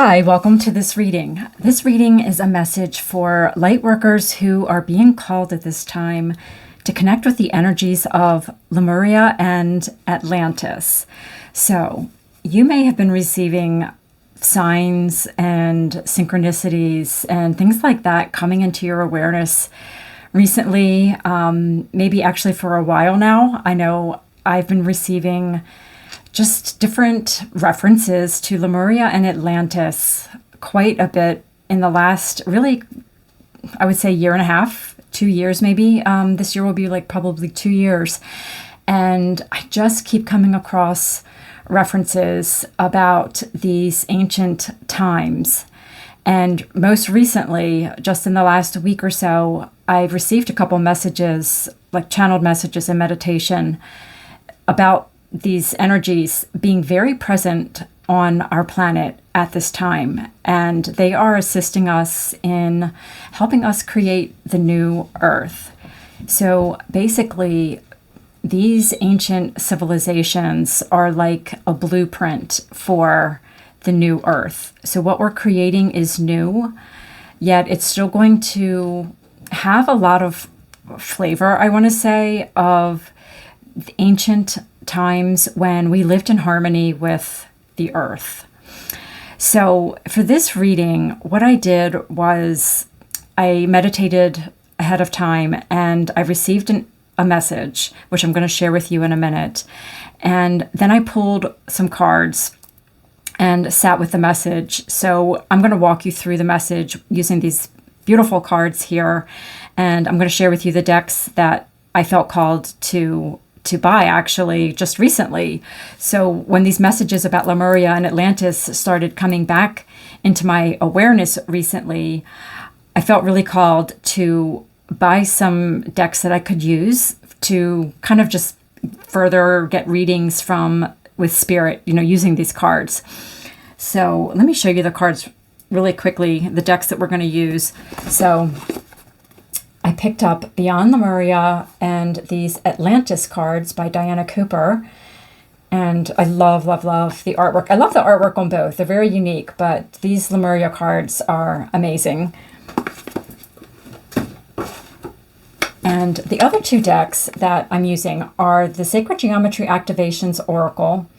Hi, welcome to this reading. This reading is a message for Lightworkers who are being called at this time to connect with the energies of Lemuria and Atlantis. So, you may have been receiving signs and synchronicities and things like that coming into your awareness recently, maybe actually for a while now. I know I've been receiving just different references to Lemuria and Atlantis quite a bit in the last, really, I would say year and a half, 2 years maybe. This year will be like probably 2 years. And I just keep coming across references about these ancient times. And most recently, just in the last week or so, I've received a couple messages, like channeled messages in meditation, about these energies being very present on our planet at this time. And they are assisting us in helping us create the new Earth. So basically, these ancient civilizations are like a blueprint for the new Earth. So what we're creating is new, yet it's still going to have a lot of flavor, I want to say, of the ancient times when we lived in harmony with the earth. So for this reading, what I did was I meditated ahead of time and I received a message, which I'm going to share with you in a minute. And then I pulled some cards and sat with the message. So I'm going to walk you through the message using these beautiful cards here. And I'm going to share with you the decks that I felt called to buy actually just recently. So when these messages about Lemuria and Atlantis started coming back into my awareness recently, I felt really called to buy some decks that I could use to kind of just further get readings from with spirit, using these cards. So let me show you the cards really quickly, the decks that we're going to use. So I picked up Beyond Lemuria and these Atlantis cards by Diana Cooper. And I love, love, love the artwork. I love the artwork on both. They're very unique, but these Lemuria cards are amazing. And the other two decks that I'm using are the Sacred Geometry Activations Oracle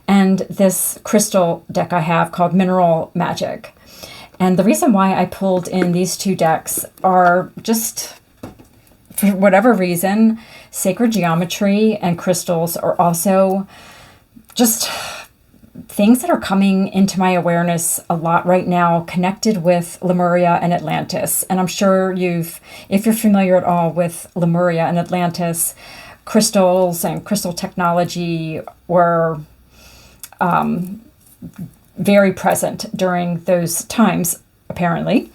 and this crystal deck I have called Mineral Magic. And the reason why I pulled in these two decks are just, for whatever reason, sacred geometry and crystals are also just things that are coming into my awareness a lot right now, connected with Lemuria and Atlantis. And I'm sure if you're familiar at all with Lemuria and Atlantis, crystals and crystal technology were very present during those times, apparently.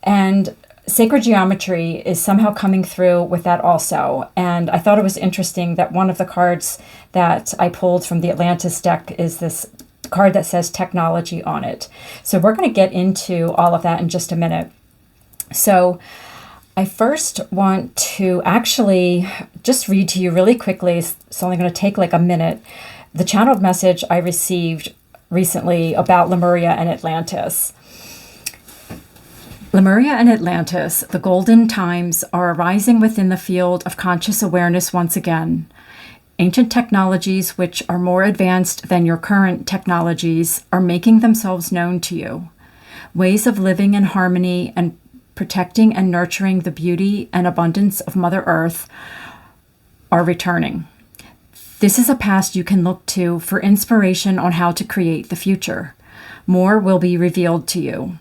And sacred geometry is somehow coming through with that also. And I thought it was interesting that one of the cards that I pulled from the Atlantis deck is this card that says technology on it. So we're going to get into all of that in just a minute. So I first want to actually just read to you really quickly. It's only going to take like a minute. The channeled message I received recently about Lemuria and Atlantis. Lemuria and Atlantis, the golden times, are arising within the field of conscious awareness once again. Ancient technologies which are more advanced than your current technologies are making themselves known to you. Ways of living in harmony and protecting and nurturing the beauty and abundance of Mother Earth are returning. This is a past you can look to for inspiration on how to create the future. More will be revealed to you.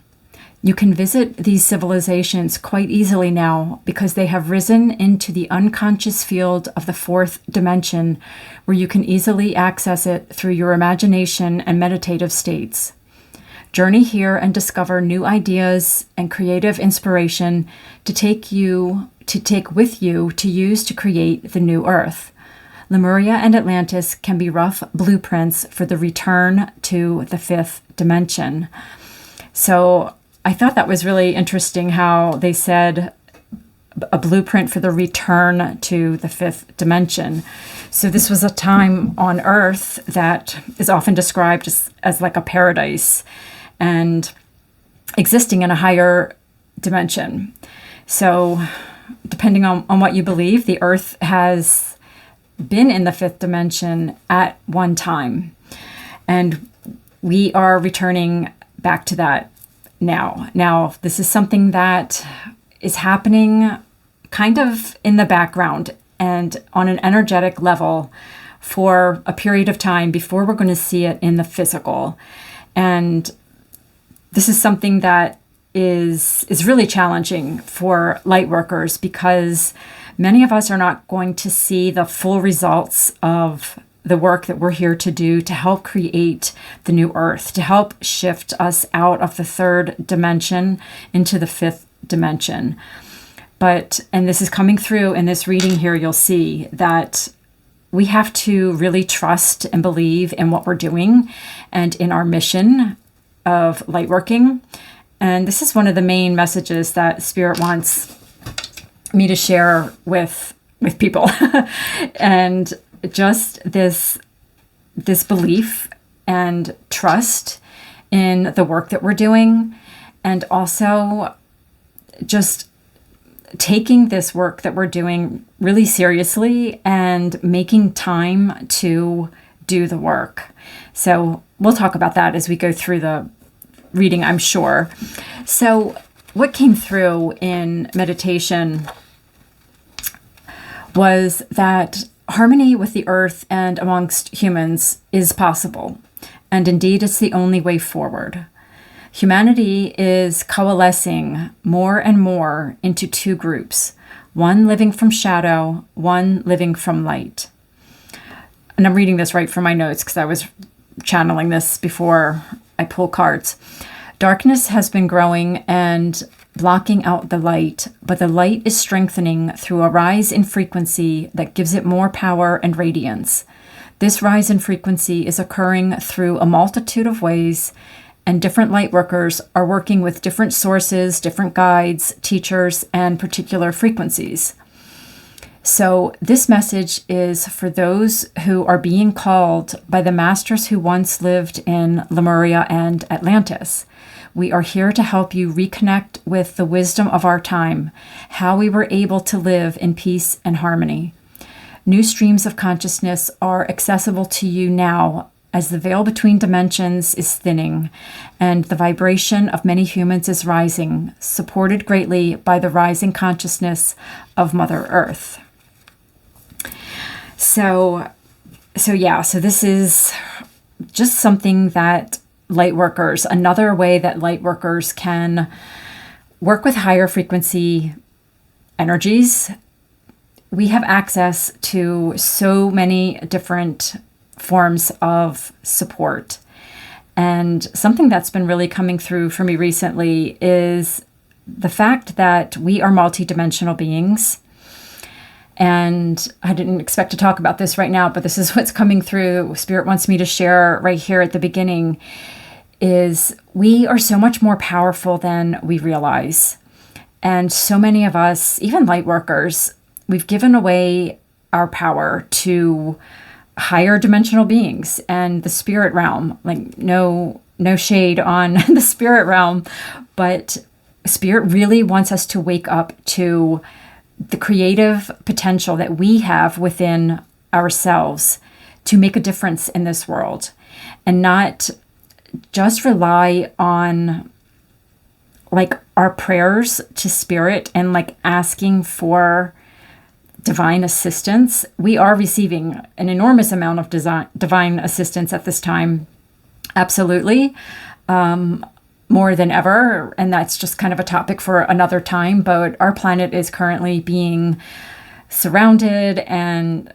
You can visit these civilizations quite easily now because they have risen into the unconscious field of the fourth dimension, where you can easily access it through your imagination and meditative states. Journey here and discover new ideas and creative inspiration to take with you to use to create the new Earth. Lemuria and Atlantis can be rough blueprints for the return to the fifth dimension. So I thought that was really interesting how they said a blueprint for the return to the fifth dimension. So this was a time on Earth that is often described as like a paradise. and existing in a higher dimension. So depending on what you believe, the earth has been in the fifth dimension at one time. And we are returning back to that now. Now, this is something that is happening kind of in the background and on an energetic level for a period of time before we're going to see it in the physical. And this is something that is really challenging for light workers, because many of us are not going to see the full results of the work that we're here to do to help create the new earth, to help shift us out of the third dimension into the fifth dimension. And this is coming through in this reading here, you'll see that we have to really trust and believe in what we're doing and in our mission of lightworking. And this is one of the main messages that Spirit wants me to share with people. And just this belief and trust in the work that we're doing, and also just taking this work that we're doing really seriously and making time to do the work. So we'll talk about that as we go through the reading, I'm sure. So what came through in meditation was that harmony with the earth and amongst humans is possible, and indeed it's the only way forward. Humanity is coalescing more and more into two groups, one living from shadow, one living from light. And I'm reading this right from my notes because I was channeling this before I pull cards. Darkness has been growing and blocking out the light, but the light is strengthening through a rise in frequency that gives it more power and radiance. This rise in frequency is occurring through a multitude of ways, and different light workers are working with different sources, different guides, teachers, and particular frequencies. So this message is for those who are being called by the masters who once lived in Lemuria and Atlantis. We are here to help you reconnect with the wisdom of our time, how we were able to live in peace and harmony. New streams of consciousness are accessible to you now as the veil between dimensions is thinning and the vibration of many humans is rising, supported greatly by the rising consciousness of Mother Earth. So this is just something that lightworkers, another way that lightworkers can work with higher frequency energies. We have access to so many different forms of support. And something that's been really coming through for me recently is the fact that we are multidimensional beings. And I didn't expect to talk about this right now, but this is what's coming through. Spirit wants me to share right here at the beginning is we are so much more powerful than we realize. And so many of us, even light workers, we've given away our power to higher dimensional beings and the spirit realm. Like no shade on the spirit realm, but Spirit really wants us to wake up to the creative potential that we have within ourselves to make a difference in this world, and not just rely on like our prayers to Spirit and like asking for divine assistance. We are receiving an enormous amount of divine assistance at this time. Absolutely. More than ever. And that's just kind of a topic for another time. But our planet is currently being surrounded and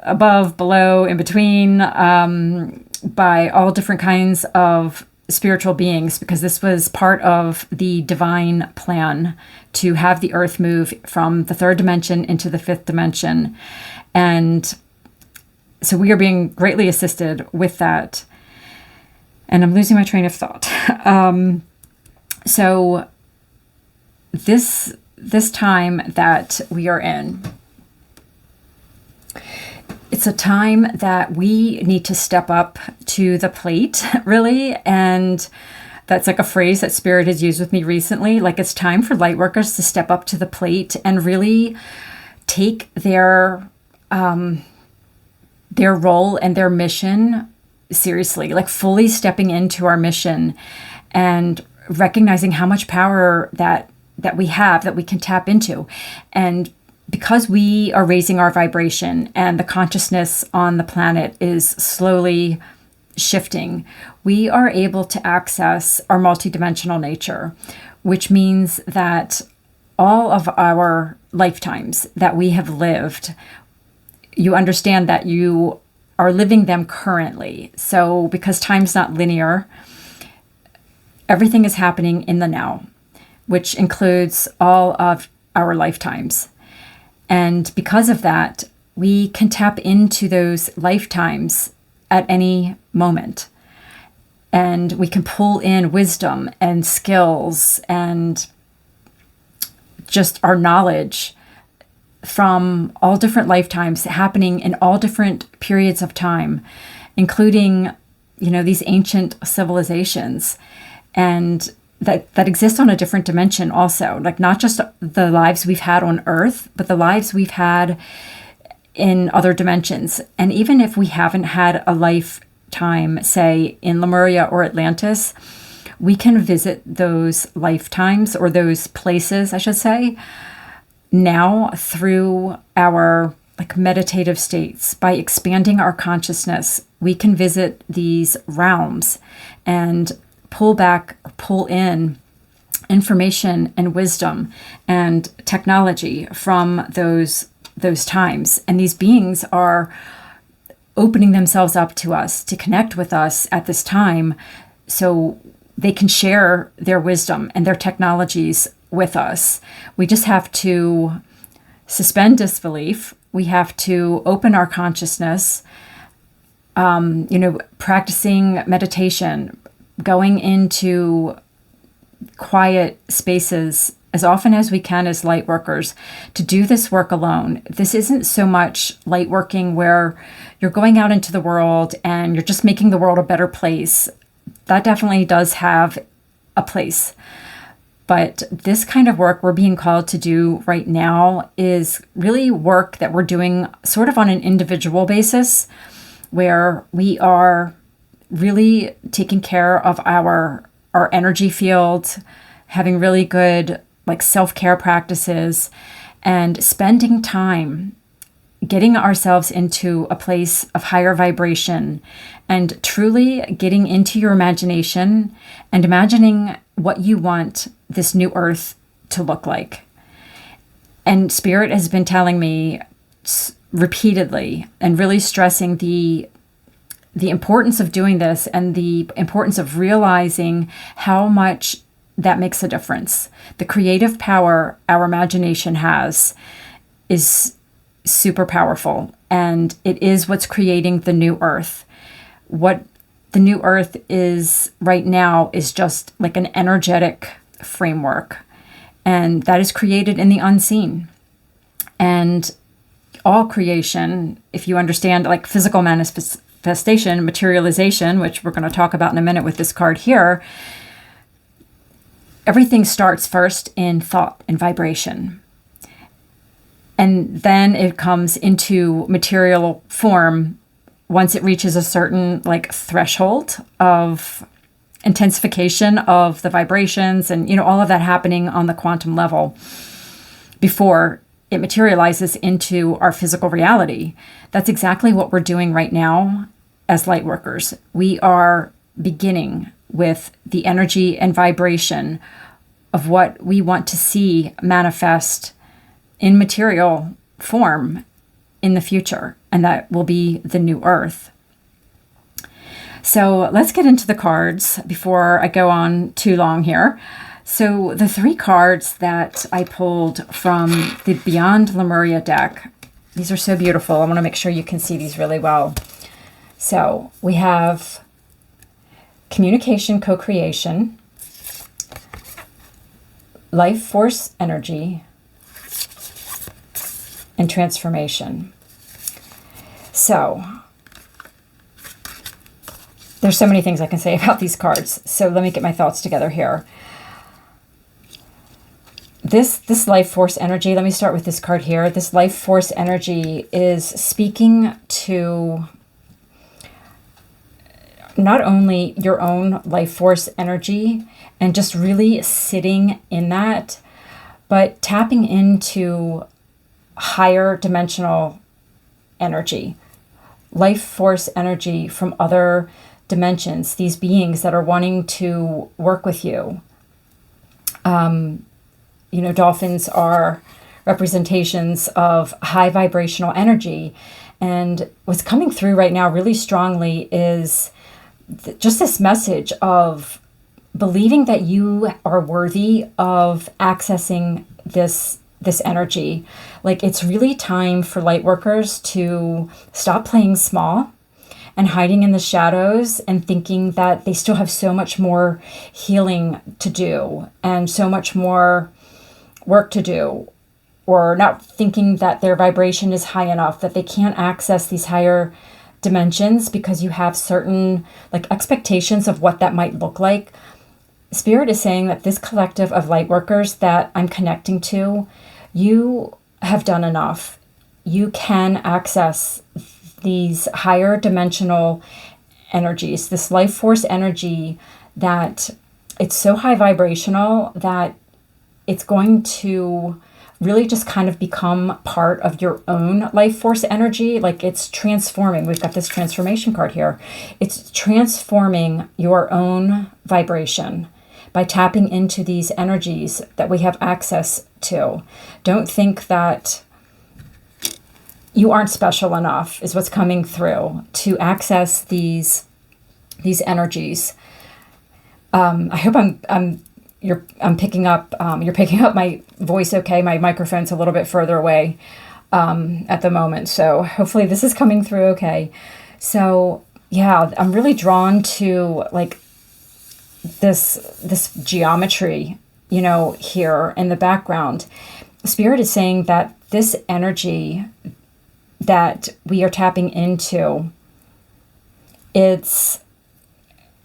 above, below, in between by all different kinds of spiritual beings, because this was part of the divine plan to have the earth move from the third dimension into the fifth dimension. And so we are being greatly assisted with that. And I'm losing my train of thought. So this time that we are in, it's a time that we need to step up to the plate, really. And That's like a phrase that Spirit has used with me recently. Like, it's time for Lightworkers to step up to the plate and really take their role and their mission seriously, like fully stepping into our mission and recognizing how much power that we have, that we can tap into. And because we are raising our vibration and the consciousness on the planet is slowly shifting, we are able to access our multidimensional nature, which means that all of our lifetimes that we have lived, you understand that you are living them currently. So because time's not linear, everything is happening in the now, which includes all of our lifetimes. And because of that, we can tap into those lifetimes at any moment. And we can pull in wisdom and skills and just our knowledge from all different lifetimes happening in all different periods of time, including, these ancient civilizations, and that exist on a different dimension also, like not just the lives we've had on Earth, but the lives we've had in other dimensions. And even if we haven't had a lifetime, say, in Lemuria or Atlantis, we can visit those lifetimes, or those places, I should say, now through our meditative states. By expanding our consciousness, we can visit these realms and pull in information and wisdom and technology from those times. And these beings are opening themselves up to us to connect with us at this time, so they can share their wisdom and their technologies with us. We just have to suspend disbelief. We have to open our consciousness, practicing meditation, going into quiet spaces as often as we can as light workers, to do this work alone. This isn't so much light working where you're going out into the world and you're just making the world a better place. That definitely does have a place. But this kind of work we're being called to do right now is really work that we're doing sort of on an individual basis, where we are really taking care of our energy field, having really good self-care practices, and spending time getting ourselves into a place of higher vibration and truly getting into your imagination and imagining what you want this new earth to look like. And Spirit has been telling me repeatedly and really stressing the importance of doing this and the importance of realizing how much that makes a difference. The creative power our imagination has is super powerful, and it is what's creating the new earth. What the new earth is right now is just like an energetic framework, and that is created in the unseen. And all creation, if you understand physical manifestation, materialization, which we're going to talk about in a minute with this card here, everything starts first in thought and vibration. And then it comes into material form once it reaches a certain threshold of intensification of the vibrations and, all of that happening on the quantum level before it materializes into our physical reality. That's exactly what we're doing right now as light workers. We are beginning with the energy and vibration of what we want to see manifest in material form in the future, and that will be the new earth. So let's get into the cards before I go on too long here. So the 3 cards that I pulled from the Beyond Lemuria deck, these are so beautiful. I want to make sure you can see these really well. So we have communication, co-creation, life force energy, and transformation. So there's so many things I can say about these cards. So let me get my thoughts together here. This life force energy, let me start with this card here. This life force energy is speaking to not only your own life force energy and just really sitting in that, but tapping into higher dimensional energy, life force energy from other dimensions, these beings that are wanting to work with you. You know, dolphins are representations of high vibrational energy. And what's coming through right now really strongly is just this message of believing that you are worthy of accessing this energy. Like, it's really time for light workers to stop playing small and hiding in the shadows and thinking that they still have so much more healing to do and so much more work to do, or not thinking that their vibration is high enough, that they can't access these higher dimensions because you have certain like expectations of what that might look like. Spirit is saying that this collective of light workers that I'm connecting to, you have done enough. You can access these higher dimensional energies, this life force energy that it's so high vibrational that it's going to really just kind of become part of your own life force energy. Like, it's transforming. We've got this transformation card here. It's transforming your own vibration by tapping into these energies that we have access to. Don't think that you aren't special enough is what's coming through to access these energies. I hope I'm picking up, you're picking up my voice okay. My microphone's a little bit further away at the moment. So hopefully this is coming through okay. So yeah, I'm really drawn to like this geometry, you know, here in the background. Spirit is saying that this energy that we are tapping into, it's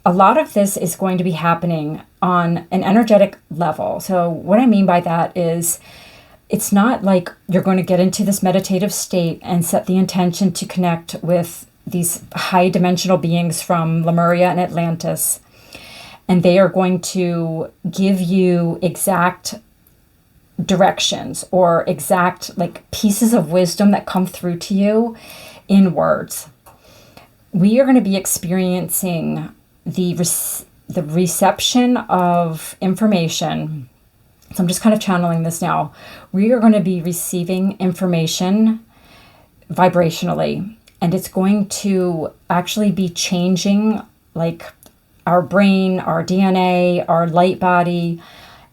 a lot of this is going to be happening on an energetic level. So what I mean by that is it's not like you're going to get into this meditative state and set the intention to connect with these high dimensional beings from Lemuria and Atlantis. And they are going to give you exact directions or exact like pieces of wisdom that come through to you in words. We are going to be experiencing the reception of information. So I'm just kind of channeling this now. We are going to be receiving information vibrationally, and it's going to actually be changing like our brain, our DNA, our light body,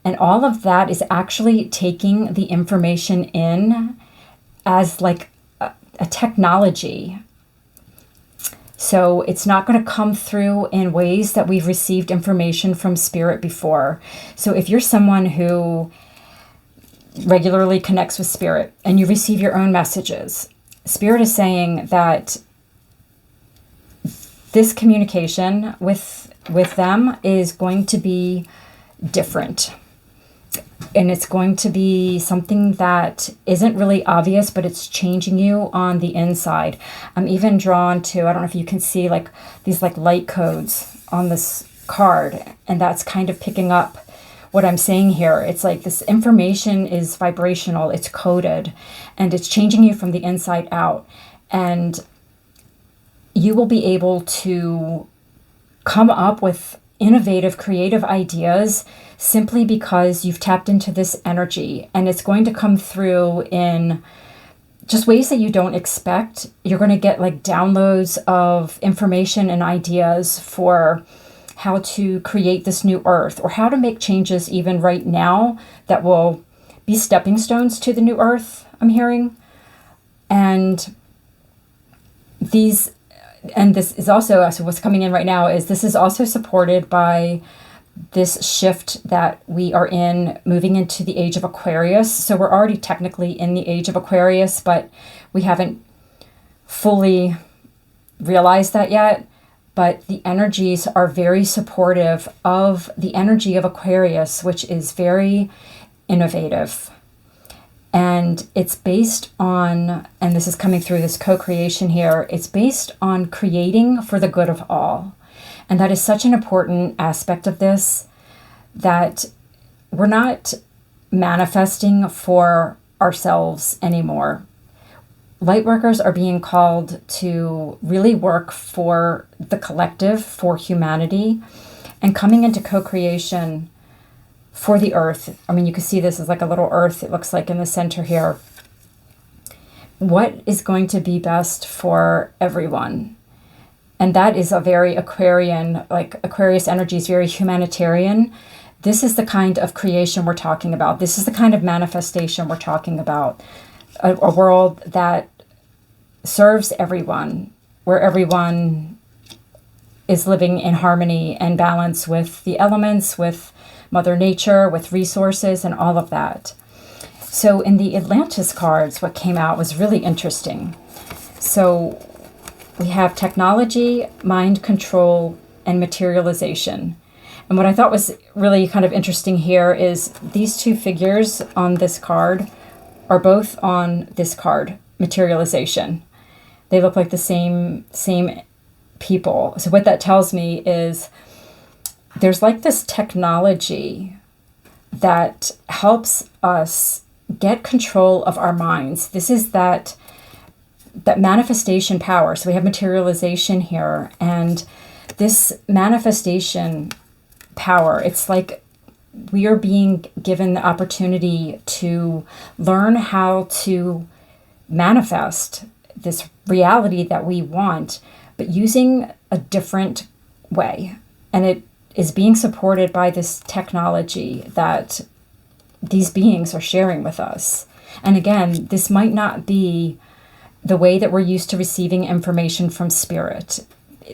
and all of that is actually taking the information in as like a technology. So it's not going to come through in ways that we've received information from Spirit before. So if you're someone who regularly connects with Spirit and you receive your own messages, Spirit is saying that this communication with them is going to be different. And it's going to be something that isn't really obvious, but it's changing you on the inside. I'm even drawn to, I don't know if you can see like these like light codes on this card, and that's kind of picking up what I'm saying here. It's like this information is vibrational, it's coded, and it's changing you from the inside out. And you will be able to come up with innovative, creative ideas simply because you've tapped into this energy, and it's going to come through in just ways that you don't expect. You're going to get like downloads of information and ideas for how to create this new earth, or how to make changes even right now that will be stepping stones to the new earth, I'm hearing. And this is also, so what's coming in right now is this is also supported by this shift that we are in, moving into the age of Aquarius. So we're already technically in the age of Aquarius, but we haven't fully realized that yet. but the energies are very supportive of the energy of Aquarius, which is very innovative. And it's based on, and this is coming through this co-creation here, it's based on creating for the good of all. And that is such an important aspect of this, that we're not manifesting for ourselves anymore. Lightworkers are being called to really work for the collective, for humanity, and coming into co-creation for the earth. I mean, you can see this as like a little earth, it looks like in the center here. What is going to be best for everyone? And that is a very Aquarian, like Aquarius energy is very humanitarian. This is the kind of creation we're talking about. This is the kind of manifestation we're talking about. A world that serves everyone, where everyone is living in harmony and balance with the elements, with Mother Nature, with resources, and all of that. So in the Atlantis cards, what came out was really interesting. So we have technology, mind control, and materialization. And what I thought was really kind of interesting here is these two figures on this card are both on this card, materialization. They look like the same people. So what that tells me is there's like this technology that helps us get control of our minds. This is that manifestation power. So we have materialization here, and this manifestation power, it's like we are being given the opportunity to learn how to manifest this reality that we want, but using a different way. And it is being supported by this technology that these beings are sharing with us. And again, this might not be the way that we're used to receiving information from spirit.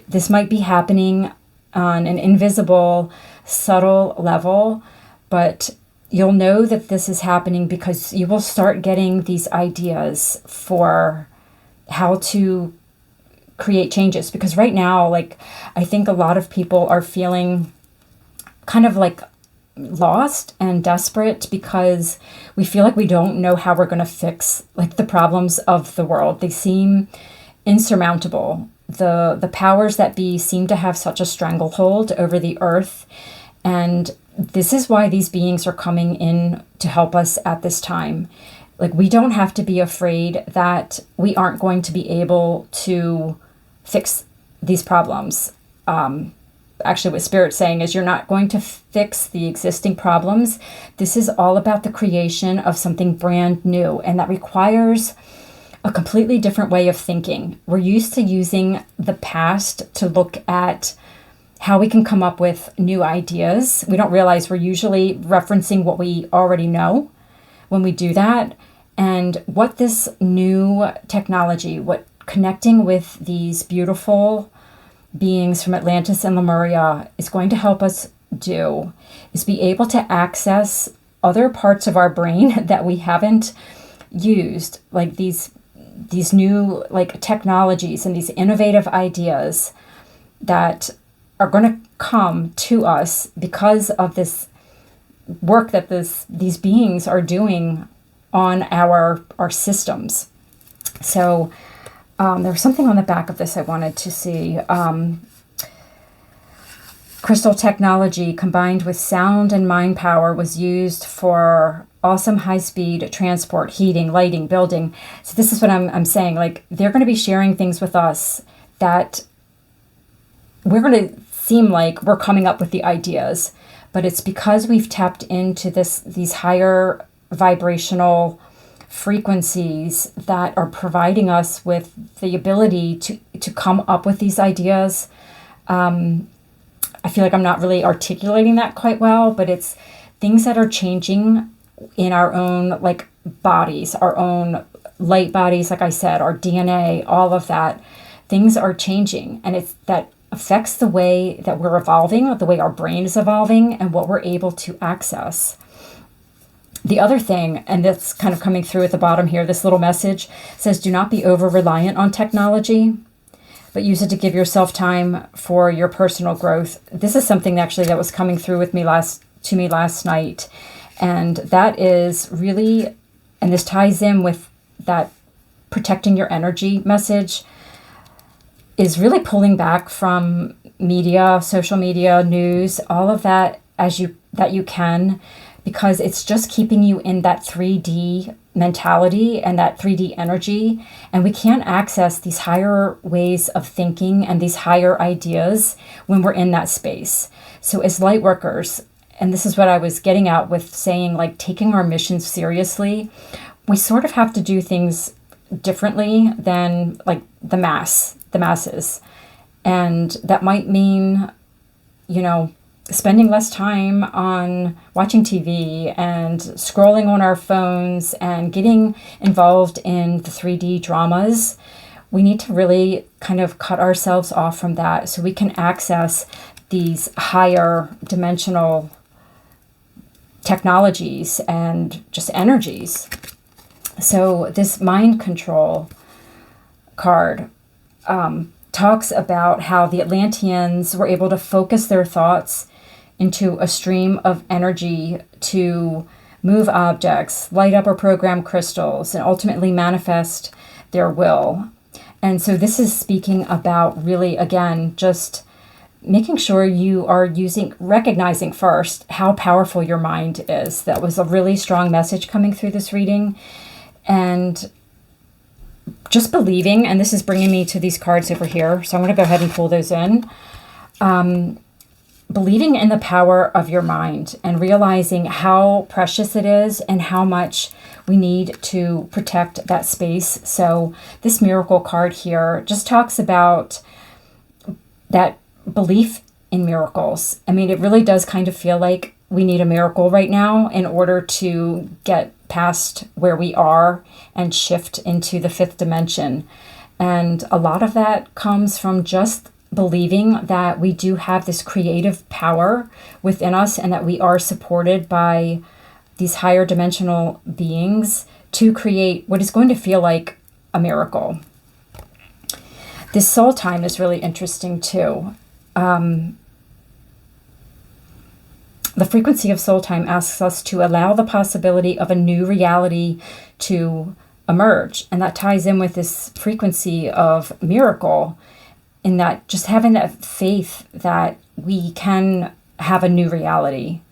This might be happening on an invisible, subtle level, but you'll know that this is happening because you will start getting these ideas for how to create changes. Because right now, like, I think a lot of people are feeling kind of like lost and desperate because we feel like we don't know how we're going to fix like the problems of the world. They seem insurmountable. The powers that be seem to have such a stranglehold over the earth. And this is why these beings are coming in to help us at this time. Like, we don't have to be afraid that we aren't going to be able to fix these problems. Actually, what Spirit's saying is you're not going to fix the existing problems. This is all about the creation of something brand new, and that requires a completely different way of thinking. We're used to using the past to look at how we can come up with new ideas. We don't realize we're usually referencing what we already know when we do that. And what this new technology, what connecting with these beautiful beings from Atlantis and Lemuria is going to help us do is be able to access other parts of our brain that we haven't used, like these new like technologies and these innovative ideas that are going to come to us because of this work that these beings are doing on our systems. So there was something on the back of this I wanted to see. Crystal technology combined with sound and mind power was used for awesome high-speed transport, heating, lighting, building. So this is what I'm saying. Like, they're going to be sharing things with us that we're going to seem like we're coming up with the ideas, but it's because we've tapped into these higher vibrational frequencies that are providing us with the ability to come up with these ideas. I feel like I'm not really articulating that quite well, but it's things that are changing in our own like bodies, our own light bodies, like I said, our DNA, all of that. Things are changing, and it's that affects the way that we're evolving, the way our brain is evolving, and what we're able to access. The other thing, and that's kind of coming through at the bottom here, this little message says, do not be over-reliant on technology. but use it to give yourself time for your personal growth. This is something actually that was coming through with me last night. And that is really, and this ties in with that protecting your energy message, is really pulling back from media, social media, news, all of that that you can, because it's just keeping you in that 3D mentality and that 3D energy. And we can't access these higher ways of thinking and these higher ideas when we're in that space. So as light workers, and this is what I was getting at with saying, like, taking our mission seriously, we sort of have to do things differently than like the masses. And that might mean, spending less time on watching TV and scrolling on our phones and getting involved in the 3D dramas. We need to really kind of cut ourselves off from that so we can access these higher dimensional technologies and just energies. So this mind control card talks about how the Atlanteans were able to focus their thoughts into a stream of energy to move objects, light up or program crystals, and ultimately manifest their will. And so this is speaking about really, again, just making sure you are recognizing first how powerful your mind is. That was a really strong message coming through this reading. And just believing, and this is bringing me to these cards over here, so I'm going to go ahead and pull those in. Believing in the power of your mind and realizing how precious it is and how much we need to protect that space. So this miracle card here just talks about that belief in miracles. I mean, it really does kind of feel like we need a miracle right now in order to get past where we are and shift into the fifth dimension. And a lot of that comes from just believing that we do have this creative power within us and that we are supported by these higher dimensional beings to create what is going to feel like a miracle. This soul time is really interesting too. The frequency of soul time asks us to allow the possibility of a new reality to emerge. And that ties in with this frequency of miracle, in that just having that faith that we can have a new reality.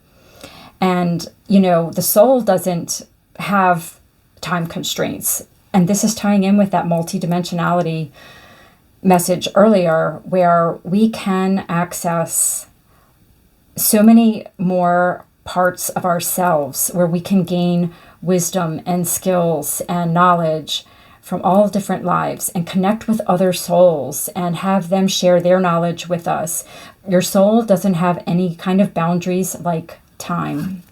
And, the soul doesn't have time constraints. And this is tying in with that multidimensionality message earlier, where we can access so many more parts of ourselves, where we can gain wisdom and skills and knowledge from all different lives and connect with other souls and have them share their knowledge with us. Your soul doesn't have any kind of boundaries like time.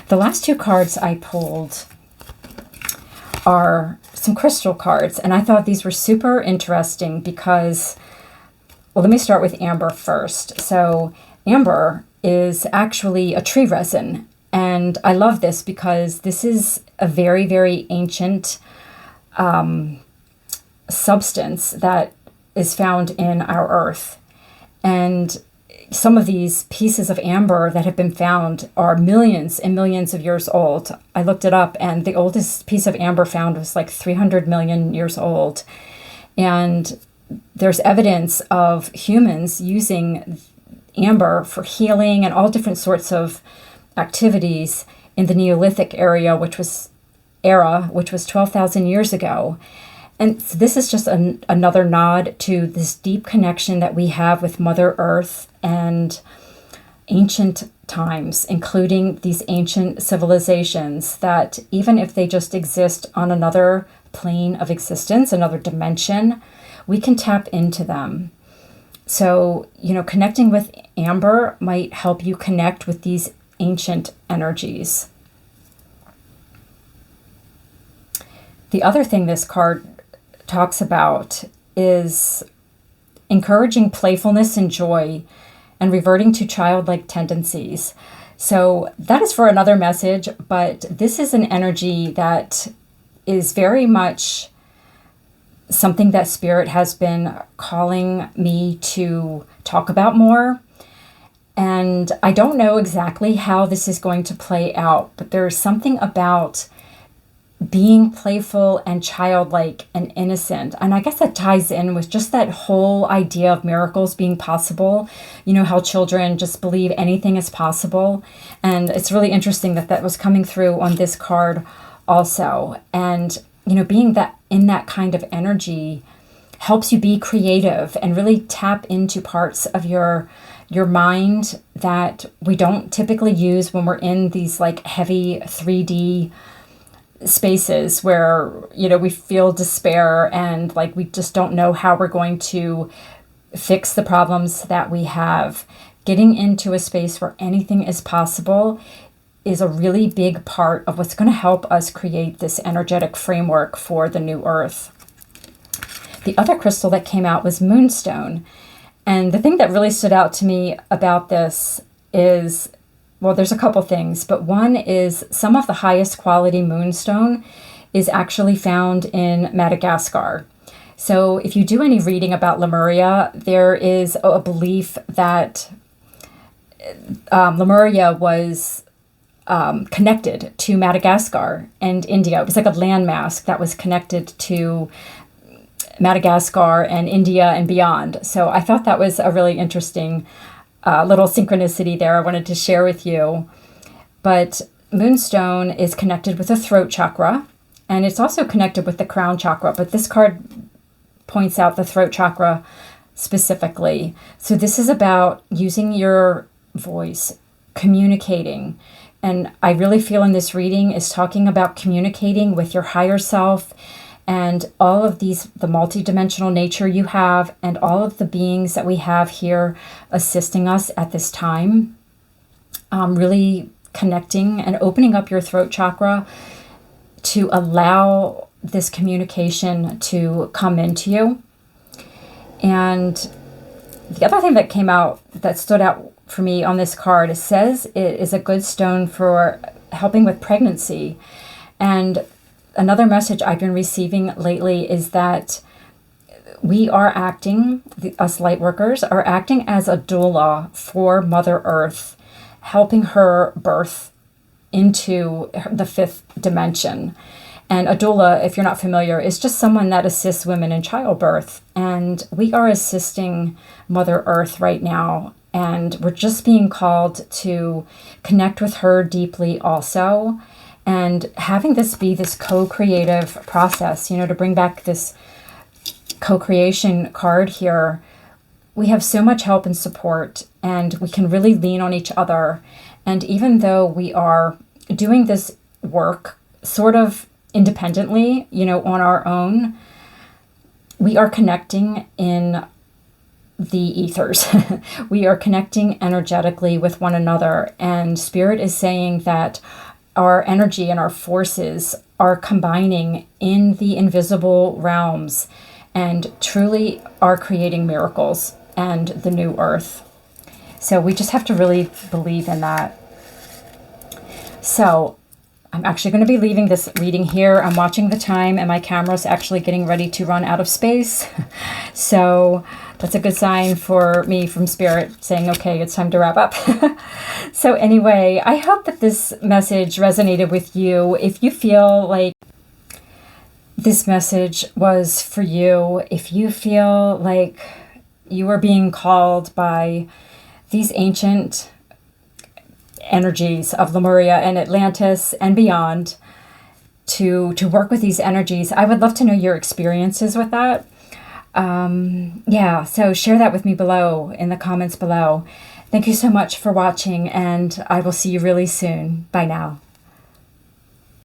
The last two cards I pulled are some crystal cards, and I thought these were super interesting because, well, let me start with amber first. So amber is actually a tree resin, and I love this because this is a very, very ancient substance that is found in our earth. And some of these pieces of amber that have been found are millions and millions of years old. I looked it up, and the oldest piece of amber found was like 300 million years old. And there's evidence of humans using amber for healing and all different sorts of activities in the Neolithic which was 12,000 years ago. And this is just another nod to this deep connection that we have with Mother Earth and ancient times, including these ancient civilizations that, even if they just exist on another plane of existence, another dimension, we can tap into them. So, connecting with amber might help you connect with these ancient energies. The other thing this card talks about is encouraging playfulness and joy and reverting to childlike tendencies. So that is for another message, but this is an energy that is very much something that Spirit has been calling me to talk about more. And I don't know exactly how this is going to play out, but there's something about being playful and childlike and innocent. And I guess that ties in with just that whole idea of miracles being possible. You know, how children just believe anything is possible. And it's really interesting that that was coming through on this card also. And, you know, being that in that kind of energy helps you be creative and really tap into parts of your mind that we don't typically use when we're in these like heavy 3D spaces where, you know, we feel despair and like we just don't know how we're going to fix the problems that we have. Getting into a space where anything is possible is a really big part of what's going to help us create this energetic framework for the new earth. The other crystal that came out was Moonstone. And the thing that really stood out to me about this is, well, there's a couple things, but one is some of the highest quality moonstone is actually found in Madagascar. So if you do any reading about Lemuria, there is a belief that Lemuria was connected to Madagascar and India. It was like a landmass that was connected to Madagascar and India and beyond. So I thought that was a really interesting little synchronicity there I wanted to share with you. But Moonstone is connected with the throat chakra, and it's also connected with the crown chakra. But this card points out the throat chakra specifically. So this is about using your voice, communicating. And I really feel in this reading is talking about communicating with your higher self and all of these, the multidimensional nature you have and all of the beings that we have here assisting us at this time. Really connecting and opening up your throat chakra to allow this communication to come into you. And the other thing that came out, that stood out for me on this card, it says it is a good stone for helping with pregnancy. And another message I've been receiving lately is that we are acting, us Lightworkers are acting as a doula for Mother Earth, helping her birth into the fifth dimension. And a doula, if you're not familiar, is just someone that assists women in childbirth. And we are assisting Mother Earth right now. And we're just being called to connect with her deeply also. And having this be this co-creative process, you know, to bring back this co-creation card here, we have so much help and support, and we can really lean on each other. And even though we are doing this work sort of independently, you know, on our own, we are connecting in the ethers. We are connecting energetically with one another. And Spirit is saying that our energy and our forces are combining in the invisible realms and truly are creating miracles and the new earth. So we just have to really believe in that. So I'm actually going to be leaving this reading here. I'm watching the time and my camera's actually getting ready to run out of space. So that's a good sign for me from Spirit saying, okay, it's time to wrap up. So anyway, I hope that this message resonated with you. If you feel like this message was for you, if you feel like you are being called by these ancient energies of Lemuria and Atlantis and beyond to work with these energies, I would love to know your experiences with that. Yeah, so share that with me below in the comments below. Thank you so much for watching, and I will see you really soon. Bye now.